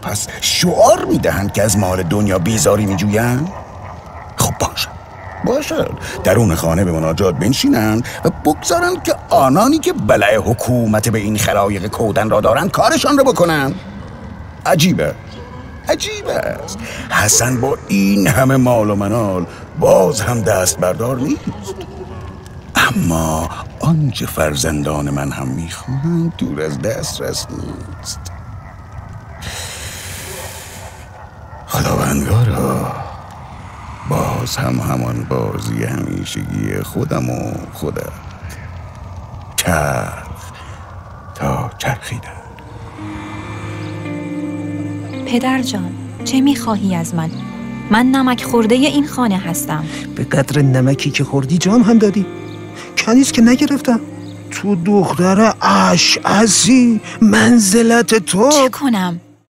پس شعار میدهند که از مال دنیا بیزاری میجویند؟ خب باشد درون خانه به مناجات بنشینند و بگذارند که آنانی که بلع حکومت به این خلایق کودن را دارند کارشان را بکنند. عجیب است حسن با این همه مال و منال باز هم دست بردار نیست. اما آنچه فرزندان من هم میخواهند دور از دسترس نیست. خداوندگارا، باز هم همان بازی همیشگی خودم و خودت، چرخ تا چرخیدن. پدر جان، چه میخواهی از من؟ من نمک خورده این خانه هستم. به قدر نمکی که خوردی جام هم دادی، کنیز که نگرفتم. تو دختر اشعثی، منزلت تو. چه کنم؟